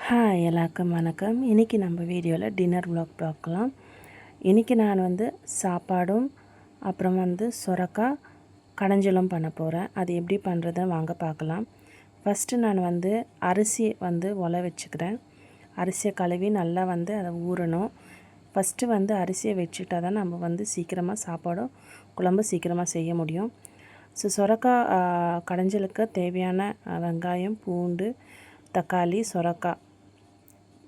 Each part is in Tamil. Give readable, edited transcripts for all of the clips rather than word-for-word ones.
ஹாய் எல்லாருக்கும் வணக்கம். இன்றைக்கி நம்ம வீடியோவில் டின்னர் vlog பார்க்கலாம். இன்றைக்கி நான் சாப்பாடும் அப்புறம் சொரக்காய் கடைஞ்சலும் பண்ண போகிறேன். அது எப்படி பண்ணுறதை வாங்க பார்க்கலாம். ஃபஸ்ட்டு நான் அரிசி உல வச்சுக்கிறேன். அரிசியை கழுவி நல்லா அதை ஊறணும். ஃபஸ்ட்டு அரிசியை வச்சுட்டா தான் நம்ம சீக்கிரமாக சாப்பாடும் குழம்பு சீக்கிரமாக செய்ய முடியும். சொரக்காய் கடைஞ்சலுக்கு தேவையான வெங்காயம், பூண்டு, தக்காளி, சொரக்காய்,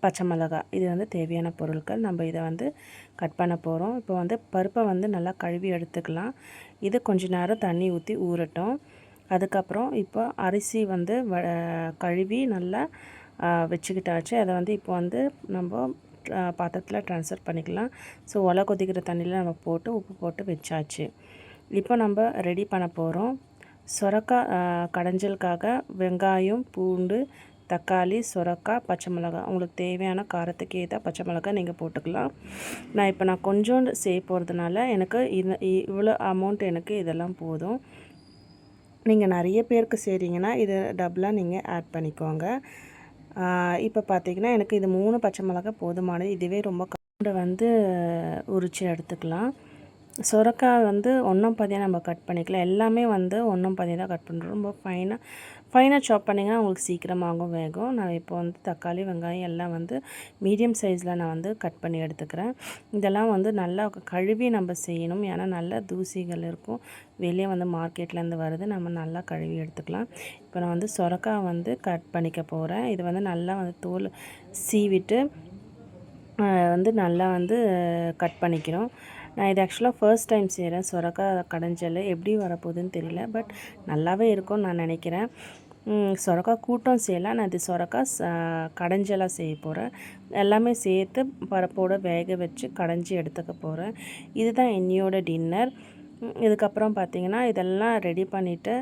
பச்சை மிளகாய் இது தேவையான பொருட்கள். நம்ம இதை கட் பண்ண போகிறோம். இப்போ பருப்பை நல்லா கழுவி எடுத்துக்கலாம். இது கொஞ்ச நேரம் தண்ணி ஊற்றி ஊறட்டும். அதுக்கப்புறம் இப்போ அரிசி கழுவி நல்லா வச்சுக்கிட்டாச்சு. அதை இப்போ நம்ம பாத்திரத்தில் ட்ரான்ஸ்ஃபர் பண்ணிக்கலாம். ஒலை கொதிக்கிற தண்ணியில் நம்ம போட்டு உப்பு போட்டு வச்சாச்சு. இப்போ நம்ம ரெடி பண்ண போகிறோம். சொரக்காய் கடைஞ்சலுக்காக வெங்காயம், பூண்டு, தக்காளி, சொரக்காய், பச்சை மிளகாய், உங்களுக்கு தேவையான காரத்துக்கு ஏற்ற பச்சை மிளகாய் நீங்கள் போட்டுக்கலாம். நான் கொஞ்சோண்டு செய்ய போகிறதுனால எனக்கு இவ்வளோ அமௌண்ட் எனக்கு இதெல்லாம் போதும். நீங்கள் நிறைய பேருக்கு செய்கிறீங்கன்னா இது டபுளாக நீங்கள் ஆட் பண்ணிக்கோங்க. இப்போ பார்த்தீங்கன்னா எனக்கு இது 3 பச்சை மிளகாய் போதுமானது. இதுவே ரொம்ப உரித்து எடுத்துக்கலாம். சொரக்காய் ஒன்றும் பாதியாக நம்ம கட் பண்ணிக்கலாம். எல்லாமே ஒன்றும் பாதியாக தான் கட் பண்ணுறோம். ரொம்ப ஃபைனாக சாப் பண்ணிங்கன்னா உங்களுக்கு சீக்கிரமாகவும் வேகும். நான் இப்போ தக்காளி, வெங்காயம் எல்லாம் மீடியம் சைஸில் நான் கட் பண்ணி எடுத்துக்கிறேன். இதெல்லாம் நல்லா கழுவி நம்ம செய்யணும். ஏன்னா நல்லா தூசிகள் இருக்கும். வெளியே மார்க்கெட்லேருந்து வருது. நம்ம நல்லா கழுவி எடுத்துக்கலாம். இப்போ நான் சொரக்காய் கட் பண்ணிக்க போகிறேன். இது நல்லா தோல் சீவிட்டு நல்லா கட் பண்ணிக்கிறோம். நான் இது ஆக்சுவலாக ஃபர்ஸ்ட் டைம் செய்கிறேன். சொரக்காய் கடைஞ்சல் எப்படி வரப்போகுதுன்னு தெரியல. பட் நல்லாவே இருக்கும்னு நான் நினைக்கிறேன். சொரக்காய் கூட்டம் செய்யலாம். நான் இது சொரக்காய் கடைஞ்சலாக செய்ய போகிறேன். எல்லாமே சேர்த்து பருப்போடு வேக வச்சு கடைஞ்சி எடுத்துக்க போகிறேன். இதுதான் என்னையோட டின்னர். இதுக்கப்புறம் பார்த்திங்கன்னா இதெல்லாம் ரெடி பண்ணிவிட்டு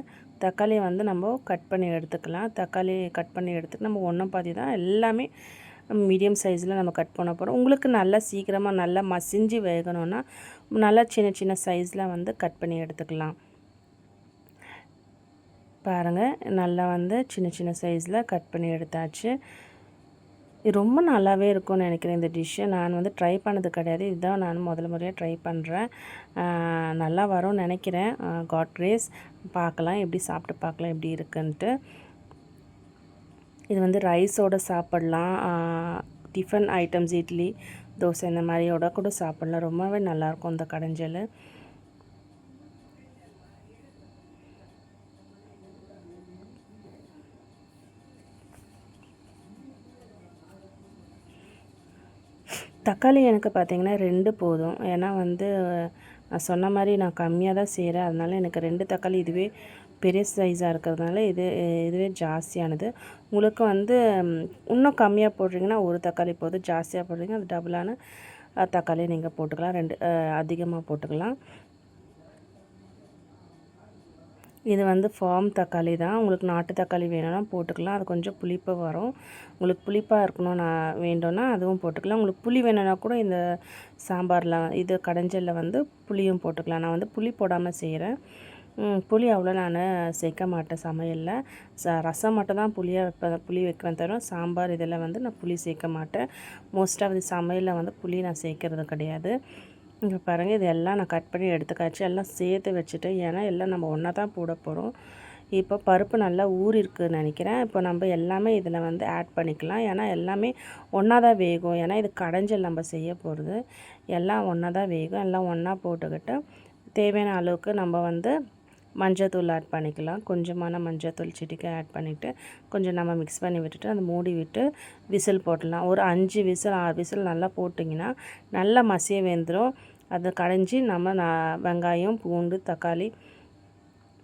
தக்காளி நம்ம கட் பண்ணி எடுத்துக்கலாம். தக்காளி கட் பண்ணி எடுத்துட்டு நம்ம ஒன்றும் பாதி தான் எல்லாமே மீடியம் சைஸில் நம்ம கட் பண்ண போகிறோம். உங்களுக்கு நல்லா சீக்கிரமாக நல்லா மசிஞ்சு வேகணும்னா நல்லா சின்ன சின்ன சைஸில் கட் பண்ணி எடுத்துக்கலாம். பாருங்கள், நல்லா சின்ன சின்ன சைஸில் கட் பண்ணி எடுத்தாச்சு. இது ரொம்ப நல்லாவே இருக்கும்னு நினைக்கிறேன். இந்த டிஷ்ஷை நான் ட்ரை பண்ணது கிடையாது. இதுதான் நான் முதல் முறையாக ட்ரை பண்ணுறேன். நல்லா வரும்னு நினைக்கிறேன். God grace. பார்க்கலாம், எப்படி சாப்பிட்டு பார்க்கலாம் எப்படி இருக்குன்ட்டு. இது ரைஸோடு சாப்பிட்லாம். டிஃபன் ஐட்டம்ஸ், இட்லி, தோசை இந்த மாதிரியோட கூட சாப்பிட்லாம். ரொம்பவே நல்லாயிருக்கும் இந்த கடைஞ்சல். தக்காளி எனக்கு பார்த்திங்கன்னா 2 போதும். ஏன்னா நான் சொன்ன மாதிரி நான் கம்மியாக தான் செய்கிறேன். அதனால் எனக்கு 2 தக்காளி, இதுவே பெரிய சைஸாக இருக்கிறதுனால இதுவே ஜாஸ்தியானது. உங்களுக்கு இன்னும் கம்மியாக போடுறீங்கன்னா 1 தக்காளி போதும். ஜாஸ்தியாக போடுறீங்கன்னா அது டபுளான தக்காளி நீங்கள் போட்டுக்கலாம். 2 அதிகமாக போட்டுக்கலாம். இது ஃபார்ம் தக்காளி தான். உங்களுக்கு நாட்டு தக்காளி வேணும்னா போட்டுக்கலாம். அது கொஞ்சம் புளிப்பு வரும். உங்களுக்கு புளிப்பாக இருக்கணும் வேண்டும்னா அதுவும் போட்டுக்கலாம். உங்களுக்கு புளி வேணும்னா கூட இந்த சாம்பாரில் இது கடைஞ்சலில் புளியும் போட்டுக்கலாம். நான் புளி போடாமல் செய்கிறேன். புளி அவ்வளோ நான் சேர்க்க மாட்டேன் சமையலில். ரசம் மட்டும் தான் புளி வைக்கிறேன் தவிர சாம்பார் இதில் நான் புளி சேர்க்க மாட்டேன். மோஸ்ட்டாக சமையலில் புளி நான் சேர்க்கறது கிடையாது. இங்கே பாருங்கள், இது எல்லாம் நான் கட் பண்ணி எடுத்துக்காச்சு. எல்லாம் சேர்த்து வச்சுட்டு, ஏன்னா எல்லாம் நம்ம ஒன்றா தான் போட போகிறோம். இப்போ பருப்பு நல்லா ஊறிருக்குன்னு நினைக்கிறேன். இப்போ நம்ம எல்லாமே இதில் ஆட் பண்ணிக்கலாம். ஏன்னா எல்லாமே ஒன்றா தான் வேகும். ஏன்னா இது கடைஞ்சல் நம்ம செய்ய போகிறது. எல்லாம் ஒன்றா தான் வேகும். எல்லாம் ஒன்றா போட்டுக்கிட்டு தேவையான அளவுக்கு நம்ம மஞ்சத்தூள் ஆட் பண்ணிக்கலாம். கொஞ்சமான மஞ்சத்தூள் சிட்டிக்கை ஆட் பண்ணிவிட்டு கொஞ்சம் நம்ம மிக்ஸ் பண்ணி விட்டுட்டு அதை மூடி விட்டு விசில் போட்டுடலாம். ஒரு 5 விசில் 6 விசில் நல்லா போட்டிங்கன்னா நல்லா மசிய வெந்துடும். அதை கடைஞ்சி நம்ம வெங்காயம், பூண்டு, தக்காளி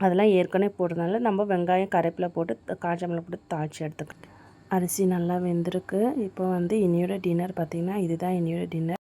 அதெல்லாம் ஏற்கனவே போடுறதுனால நம்ம வெங்காயம், கருவேப்பிலை போட்டு காஞ்ச மிளகாய் போட்டு தாளித்து எடுத்துக்கலாம். அரிசி நல்லா வெந்திருக்கு. இப்போ இன்னையோட டின்னர் பார்த்திங்கன்னா இதுதான் என்னையோட டின்னர்.